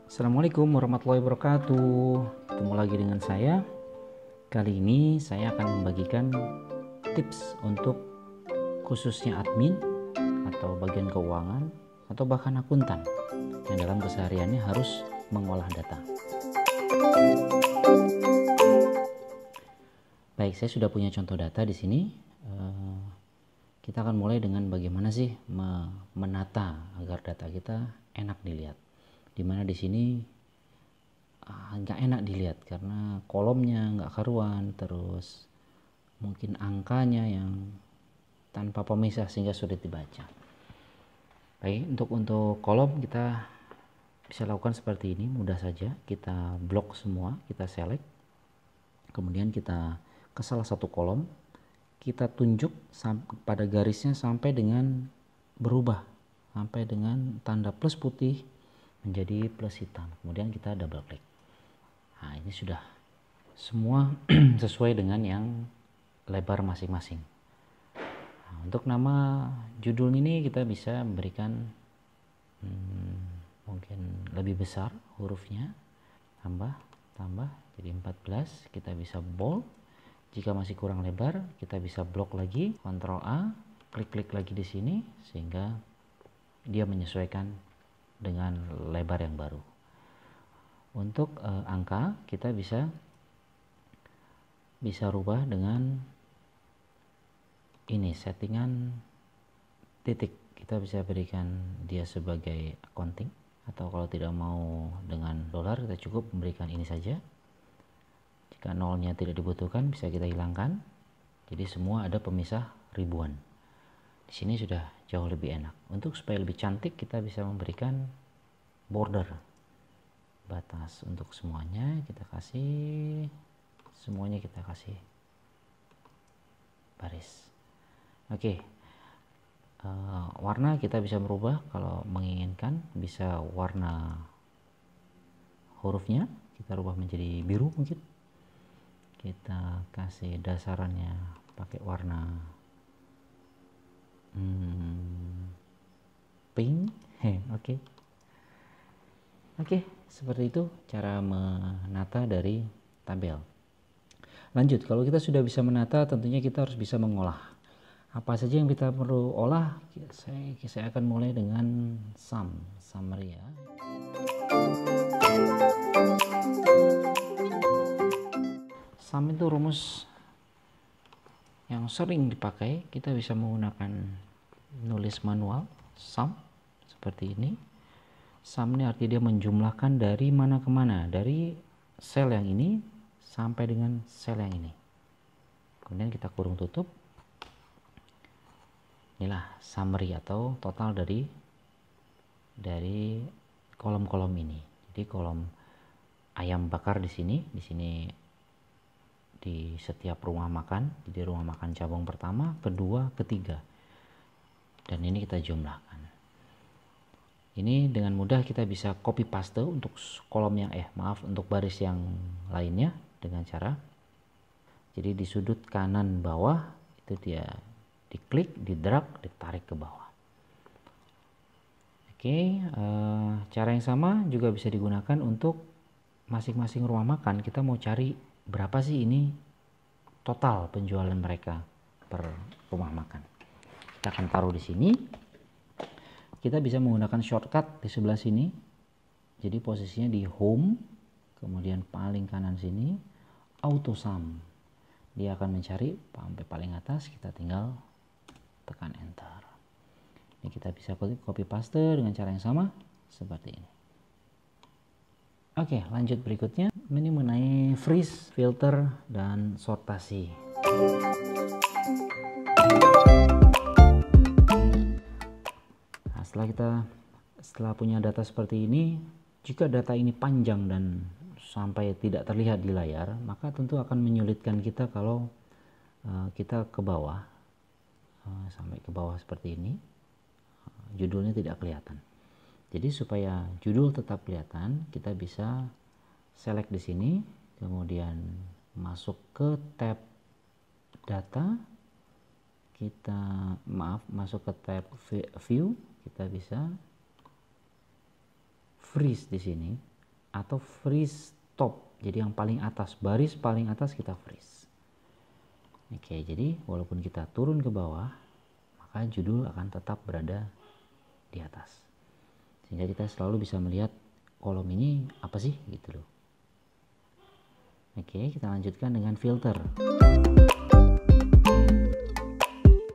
Assalamualaikum warahmatullahi wabarakatuh. Ketemu lagi dengan saya. Kali ini saya akan membagikan tips untuk khususnya admin atau bagian keuangan atau bahkan akuntan yang dalam kesehariannya harus mengolah data. Baik, saya sudah punya contoh data di sini. Kita akan mulai dengan bagaimana sih menata agar data kita enak dilihat. Dimana di sini nggak enak dilihat karena kolomnya nggak karuan, terus mungkin angkanya yang tanpa pemisah sehingga sulit dibaca. Baik, untuk kolom kita bisa lakukan seperti ini, mudah saja. Kita blok semua, kita select, kemudian kita ke salah satu kolom, kita tunjuk pada garisnya sampai dengan berubah, sampai dengan tanda plus putih menjadi plus hitam, kemudian kita double klik. Nah, ini sudah semua sesuai dengan yang lebar masing-masing. Nah, untuk nama judul ini kita bisa memberikan mungkin lebih besar hurufnya, tambah jadi 14. Kita bisa bold. Jika masih kurang lebar, kita bisa blok lagi, Ctrl A, klik lagi di sini sehingga dia menyesuaikan dengan lebar yang baru. Untuk angka kita bisa rubah dengan ini, settingan titik. Kita bisa berikan dia sebagai accounting, atau kalau tidak mau dengan dolar kita cukup memberikan ini saja. Jika nolnya tidak dibutuhkan bisa kita hilangkan. Jadi semua ada pemisah ribuan. Di sini sudah jauh lebih enak. Untuk supaya lebih cantik kita bisa memberikan border, batas untuk semuanya. Kita kasih semuanya, kita kasih baris. Oke. Warna kita bisa merubah kalau menginginkan. Bisa warna hurufnya kita rubah menjadi biru mungkin. Kita kasih dasarannya pakai warna pink. Oke, seperti itu cara menata dari tabel. Lanjut, kalau kita sudah bisa menata, tentunya kita harus bisa mengolah. Apa saja yang kita perlu olah? Saya akan mulai dengan summary ya. Sum itu rumus yang sering dipakai. Kita bisa menggunakan nulis manual sum seperti ini. Sum ini artinya dia menjumlahkan dari mana ke mana, dari sel yang ini sampai dengan sel yang ini. Kemudian kita kurung tutup. Inilah summary atau total dari kolom-kolom ini. Jadi kolom ayam bakar di sini di setiap rumah makan. Jadi rumah makan cabang pertama, kedua, ketiga. Dan ini kita jumlahkan. Ini dengan mudah kita bisa copy paste untuk kolom yang untuk baris yang lainnya dengan cara, jadi di sudut kanan bawah itu dia diklik, didrag, ditarik ke bawah. Oke, cara yang sama juga bisa digunakan untuk masing-masing rumah makan. Kita mau cari berapa sih ini total penjualan mereka per rumah makan. Kita akan taruh di sini. Kita bisa menggunakan shortcut di sebelah sini. Jadi posisinya di home, kemudian paling kanan sini auto sum. Dia akan mencari sampai paling atas, kita tinggal tekan enter. Ini kita bisa copy paste dengan cara yang sama seperti ini. Oke, lanjut berikutnya. Ini mengenai freeze, filter, dan sortasi. Setelah punya data seperti ini, jika data ini panjang dan sampai tidak terlihat di layar, maka tentu akan menyulitkan kita kalau kita ke bawah, sampai ke bawah seperti ini, judulnya tidak kelihatan. Jadi supaya judul tetap kelihatan, kita bisa select di sini, kemudian masuk ke tab data, masuk ke tab view, kita bisa freeze di sini atau freeze top. Jadi yang paling atas, baris paling atas kita freeze. Oke, jadi walaupun kita turun ke bawah, maka judul akan tetap berada di atas. Sehingga kita selalu bisa melihat kolom ini apa sih gitu loh. Oke, kita lanjutkan dengan filter.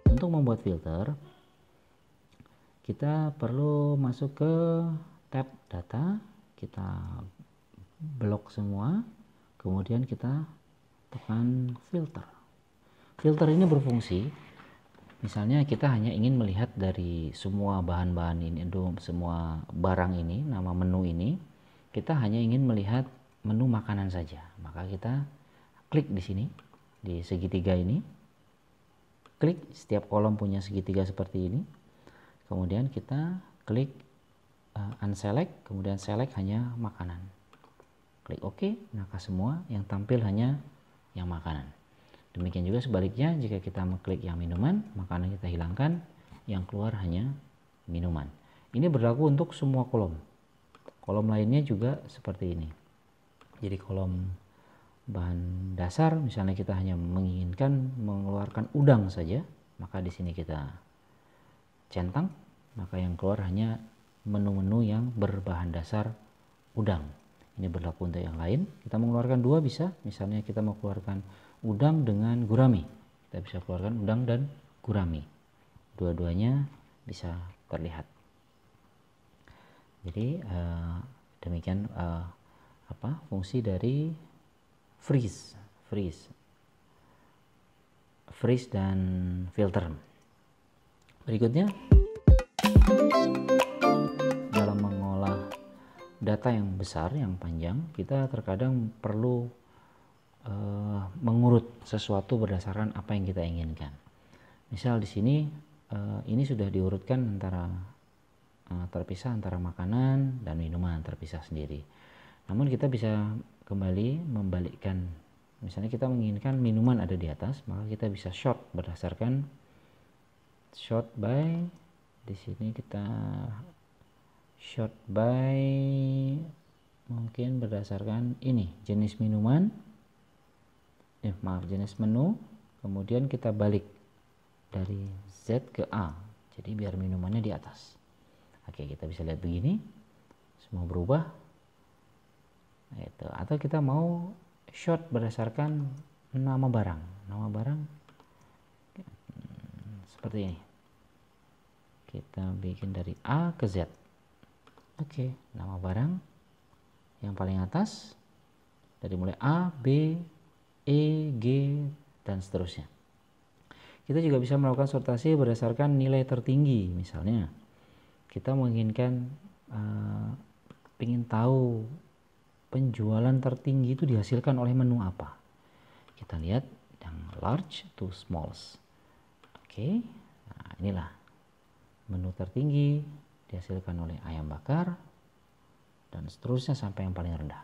Untuk membuat filter, kita perlu masuk ke tab data, kita blok semua, kemudian kita tekan filter. Filter ini berfungsi, misalnya kita hanya ingin melihat dari semua bahan-bahan ini, semua barang ini, nama menu ini, kita hanya ingin melihat menu makanan saja. Maka kita klik di sini, di segitiga ini, klik, setiap kolom punya segitiga seperti ini, kemudian kita klik unselect, kemudian select hanya makanan. Klik OK, maka semua yang tampil hanya yang makanan. Demikian juga sebaliknya, jika kita mengklik yang minuman, makanan kita hilangkan, yang keluar hanya minuman. Ini berlaku untuk semua kolom. Kolom lainnya juga seperti ini. Jadi kolom bahan dasar, misalnya kita hanya menginginkan mengeluarkan udang saja, maka di sini kita centang, maka yang keluar hanya menu-menu yang berbahan dasar udang. Ini berlaku untuk yang lain. Kita mengeluarkan dua bisa, misalnya kita mau keluarkan udang dengan gurami, kita bisa keluarkan udang dan gurami, dua-duanya bisa terlihat. Jadi demikian fungsi dari freeze dan filter. Berikutnya, dalam mengolah data yang besar, yang panjang, kita terkadang perlu mengurut sesuatu berdasarkan apa yang kita inginkan. Misal di sini ini sudah diurutkan antara terpisah antara makanan dan minuman, terpisah sendiri. Namun kita bisa kembali membalikkan. Misalnya kita menginginkan minuman ada di atas, maka kita bisa sort berdasarkan sort by, di sini kita sort by mungkin berdasarkan ini jenis minuman, jenis menu, kemudian kita balik dari Z ke A, jadi biar minumannya di atas. Oke, kita bisa lihat begini, semua berubah. Atau kita mau short berdasarkan nama barang seperti ini, kita bikin dari A ke Z. Oke, nama barang yang paling atas dari mulai A, B, E, G, dan seterusnya. Kita juga bisa melakukan sortasi berdasarkan nilai tertinggi. Misalnya kita menginginkan ingin tahu penjualan tertinggi itu dihasilkan oleh menu apa. Kita lihat yang large to smalls. Oke, nah inilah menu tertinggi dihasilkan oleh ayam bakar dan seterusnya sampai yang paling rendah.